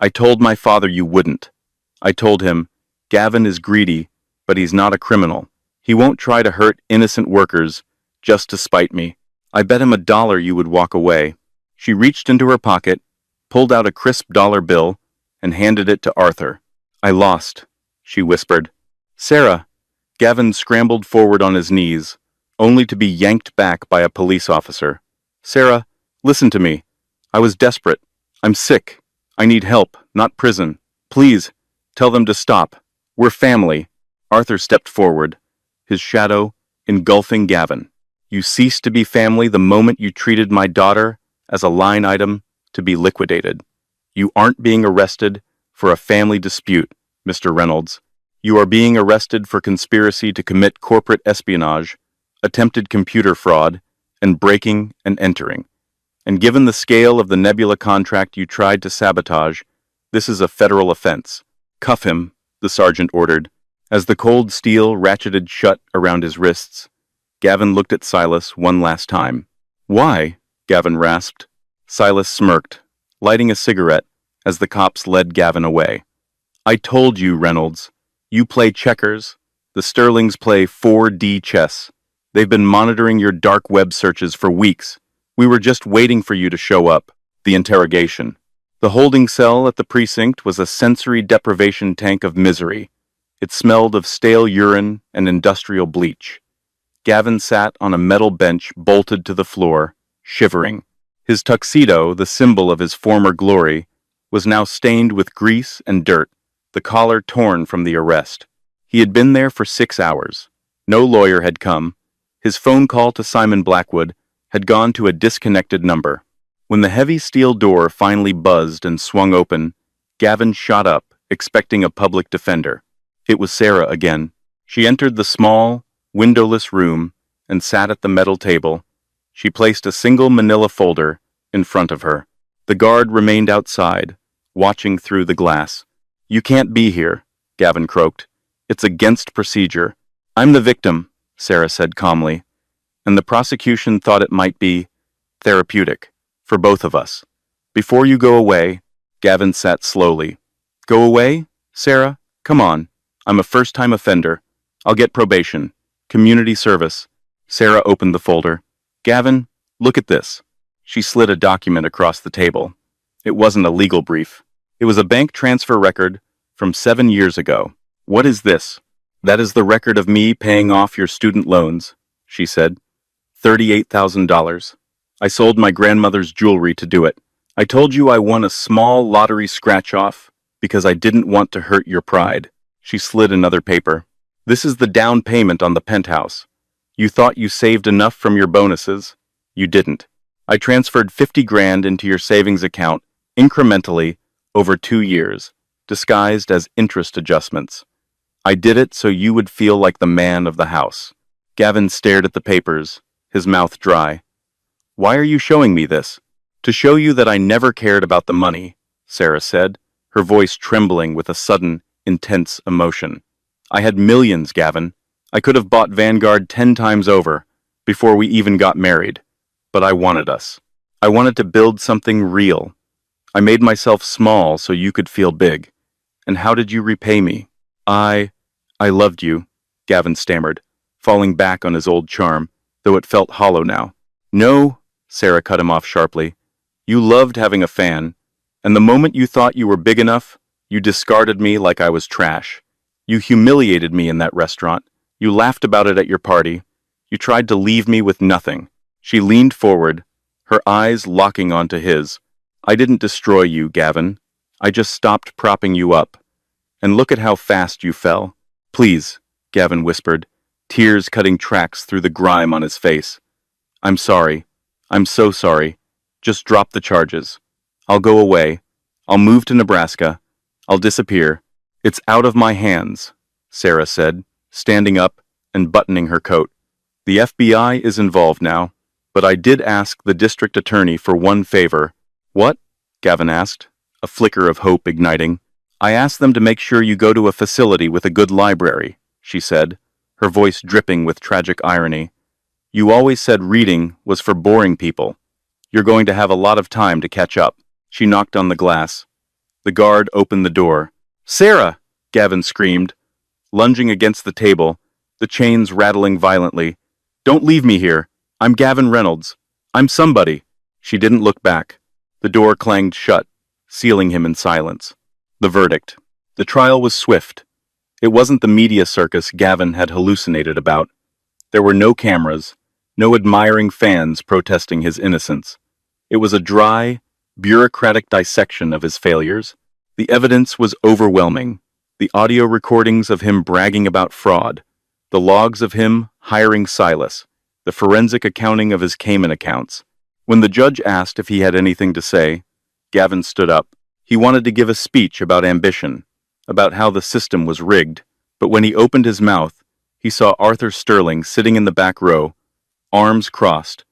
"I told my father you wouldn't. I told him, Gavin is greedy, but he's not a criminal. He won't try to hurt innocent workers just to spite me. I bet him $1 you would walk away." She reached into her pocket, pulled out a crisp dollar bill, and handed it to Arthur. "I lost," she whispered. "Sarah." Gavin scrambled forward on his knees, only to be yanked back by a police officer. "Sarah, listen to me. I was desperate. I'm sick. I need help, not prison. Please, tell them to stop. We're family." Arthur stepped forward, his shadow engulfing Gavin. "You ceased to be family the moment you treated my daughter as a line item to be liquidated. You aren't being arrested for a family dispute, Mr. Reynolds. You are being arrested for conspiracy to commit corporate espionage, attempted computer fraud, and breaking and entering. And given the scale of the Nebula contract you tried to sabotage, this is a federal offense. Cuff him," the sergeant ordered. As the cold steel ratcheted shut around his wrists, Gavin looked at Silas one last time. "Why?" Gavin rasped. Silas smirked, lighting a cigarette as the cops led Gavin away. "I told you, Reynolds. You play checkers. The Sterlings play 4D chess. They've been monitoring your dark web searches for weeks. We were just waiting for you to show up." The interrogation. The holding cell at the precinct was a sensory deprivation tank of misery. It smelled of stale urine and industrial bleach. Gavin sat on a metal bench bolted to the floor, shivering. His tuxedo, the symbol of his former glory, was now stained with grease and dirt, the collar torn from the arrest. He had been there for 6 hours. No lawyer had come. His phone call to Simon Blackwood had gone to a disconnected number. When the heavy steel door finally buzzed and swung open, Gavin shot up, expecting a public defender. It was Sarah again. She entered the small, windowless room and sat at the metal table. She placed a single manila folder in front of her. The guard remained outside, watching through the glass. "You can't be here," Gavin croaked. "It's against procedure." "I'm the victim," Sarah said calmly, "and the prosecution thought it might be therapeutic for both of us, Before you go away, Gavin sat slowly. Go away? Sarah? Come on. I'm a first-time offender. I'll get probation. Community service. Sarah opened the folder. Gavin, look at this. She slid a document across the table. It wasn't a legal brief. It was a bank transfer record from 7 years ago. What is this? That is the record of me paying off your student loans, she said. $38,000. I sold my grandmother's jewelry to do it. I told you I won a small lottery scratch-off because I didn't want to hurt your pride. She slid another paper. This is the down payment on the penthouse. You thought you saved enough from your bonuses. You didn't. I transferred 50 grand into your savings account incrementally over 2 years, disguised as interest adjustments. I did it so you would feel like the man of the house. Gavin stared at the papers, his mouth dry. Why are you showing me this? To show you that I never cared about the money, Sarah said, her voice trembling with a sudden, intense emotion. I had millions, Gavin. I could have bought Vanguard 10 times over, before we even got married. But I wanted us. I wanted to build something real. I made myself small so you could feel big. And how did you repay me? I loved you, Gavin stammered, falling back on his old charm, though it felt hollow now. No, Sarah cut him off sharply. You loved having a fan, and the moment you thought you were big enough, you discarded me like I was trash. You humiliated me in that restaurant. You laughed about it at your party. You tried to leave me with nothing. She leaned forward, her eyes locking onto his. I didn't destroy you, Gavin. I just stopped propping you up. And look at how fast you fell. Please, Gavin whispered, tears cutting tracks through the grime on his face. I'm sorry. I'm so sorry. Just drop the charges. I'll go away. I'll move to Nebraska. I'll disappear. It's out of my hands, Sarah said, standing up and buttoning her coat. The FBI is involved now, but I did ask the district attorney for one favor. What? Gavin asked, a flicker of hope igniting. I asked them to make sure you go to a facility with a good library, she said, her voice dripping with tragic irony. You always said reading was for boring people. You're going to have a lot of time to catch up. She knocked on the glass. The guard opened the door. Sarah! Gavin screamed, lunging against the table, the chains rattling violently. Don't leave me here. I'm Gavin Reynolds. I'm somebody. She didn't look back. The door clanged shut, sealing him in silence. The verdict. The trial was swift. It wasn't the media circus Gavin had hallucinated about. There were no cameras, no admiring fans protesting his innocence. It was a dry, bureaucratic dissection of his failures. The evidence was overwhelming. The audio recordings of him bragging about fraud, the logs of him hiring Silas, the forensic accounting of his Cayman accounts. When the judge asked if he had anything to say, Gavin stood up. He wanted to give a speech about ambition, about how the system was rigged, but when he opened his mouth, he saw Arthur Sterling sitting in the back row, arms crossed,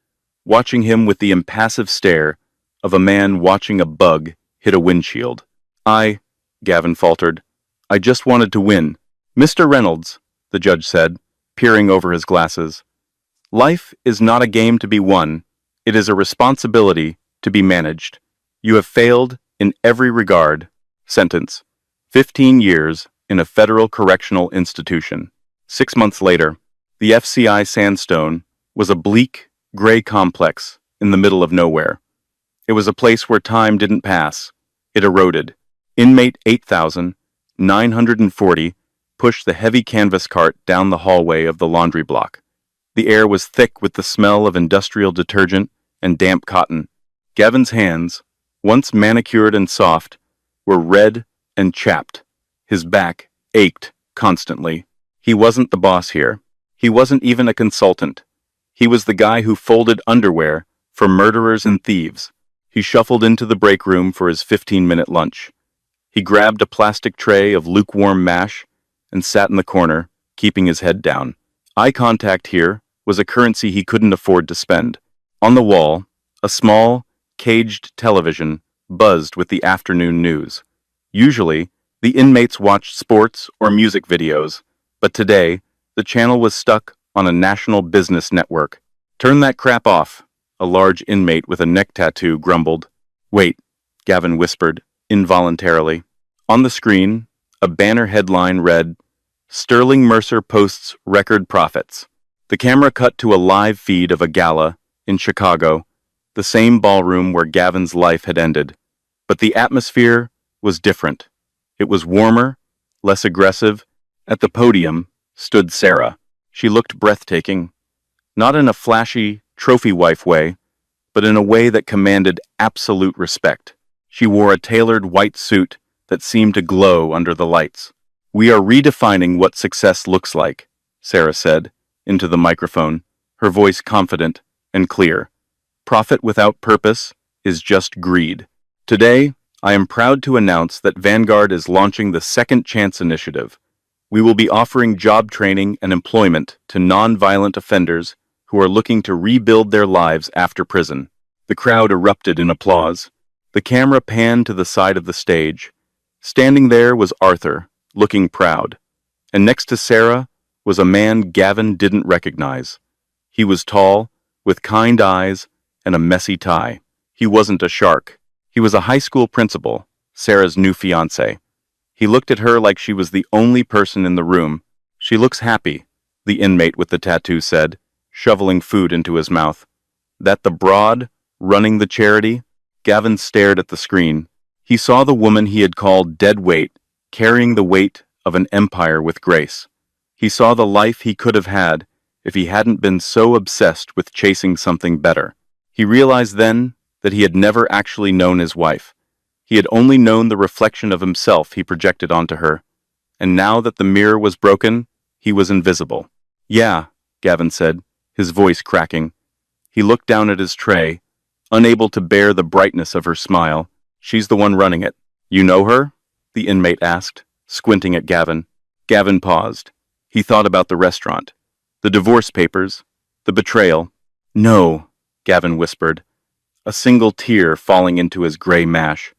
watching him with the impassive stare of a man watching a bug hit a windshield. Gavin faltered, I just wanted to win. Mr. Reynolds, the judge said, peering over his glasses. Life is not a game to be won. It is a responsibility to be managed. You have failed in every regard. Sentence. 15 years in a federal correctional institution. 6 months later, the FCI Sandstone was a bleak, gray complex in the middle of nowhere. It was a place where time didn't pass. It eroded. Inmate 8,940 pushed the heavy canvas cart down the hallway of the laundry block. The air was thick with the smell of industrial detergent and damp cotton. Gavin's hands, once manicured and soft, were red and chapped. His back ached constantly. He wasn't the boss here. He wasn't even a consultant. He was the guy who folded underwear for murderers and thieves. He shuffled into the break room for his 15-minute lunch. He grabbed a plastic tray of lukewarm mash and sat in the corner, keeping his head down. Eye contact here was a currency he couldn't afford to spend. On the wall, a small, caged television buzzed with the afternoon news. Usually, the inmates watched sports or music videos, but today, the channel was stuck on a national business network. Turn that crap off, a large inmate with a neck tattoo grumbled. Wait, Gavin whispered, involuntarily. On the screen, a banner headline read, Sterling Mercer posts record profits. The camera cut to a live feed of a gala in Chicago, the same ballroom where Gavin's life had ended. But the atmosphere was different. It was warmer, less aggressive. At the podium stood Sarah. She looked breathtaking, not in a flashy, trophy wife way, but in a way that commanded absolute respect. She wore a tailored white suit that seemed to glow under the lights. "We are redefining what success looks like," Sarah said, into the microphone, her voice confident and clear. "Profit without purpose is just greed. Today, I am proud to announce that Vanguard is launching the Second Chance Initiative. We will be offering job training and employment to non-violent offenders who are looking to rebuild their lives after prison." The crowd erupted in applause. The camera panned to the side of the stage. Standing there was Arthur, looking proud. And next to Sarah was a man Gavin didn't recognize. He was tall, with kind eyes and a messy tie. He wasn't a shark. He was a high school principal, Sarah's new fiancé. He looked at her like she was the only person in the room. "She looks happy," the inmate with the tattoo said, shoveling food into his mouth. "That the broad, running the charity?" Gavin stared at the screen. He saw the woman he had called dead weight, carrying the weight of an empire with grace. He saw the life he could have had if he hadn't been so obsessed with chasing something better. He realized then that he had never actually known his wife. He had only known the reflection of himself he projected onto her. And now that the mirror was broken, he was invisible. "Yeah," Gavin said, his voice cracking. He looked down at his tray, unable to bear the brightness of her smile. "She's the one running it." "You know her?" the inmate asked, squinting at Gavin. Gavin paused. He thought about the restaurant, the divorce papers, the betrayal. "No," Gavin whispered, a single tear falling into his gray mash.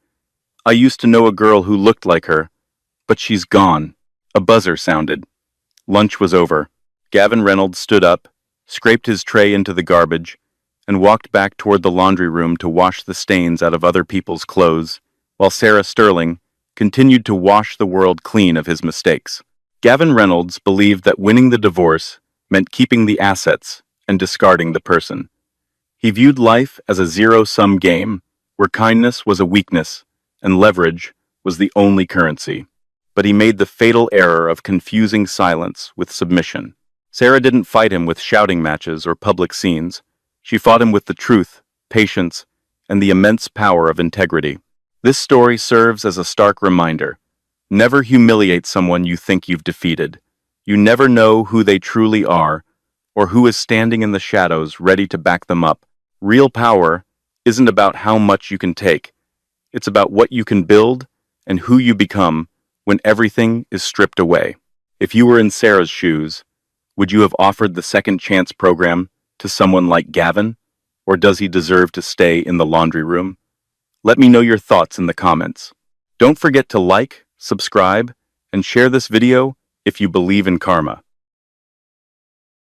"I used to know a girl who looked like her, but she's gone." A buzzer sounded. Lunch was over. Gavin Reynolds stood up, scraped his tray into the garbage, and walked back toward the laundry room to wash the stains out of other people's clothes, while Sarah Sterling continued to wash the world clean of his mistakes. Gavin Reynolds believed that winning the divorce meant keeping the assets and discarding the person. He viewed life as a zero-sum game, where kindness was a weakness and leverage was the only currency. But he made the fatal error of confusing silence with submission. Sarah didn't fight him with shouting matches or public scenes. She fought him with the truth, patience, and the immense power of integrity. This story serves as a stark reminder. Never humiliate someone you think you've defeated. You never know who they truly are, or who is standing in the shadows ready to back them up. Real power isn't about how much you can take. It's about what you can build and who you become when everything is stripped away. If you were in Sarah's shoes, would you have offered the Second Chance program to someone like Gavin, or does he deserve to stay in the laundry room? Let me know your thoughts in the comments. Don't forget to like, subscribe, and share this video if you believe in karma.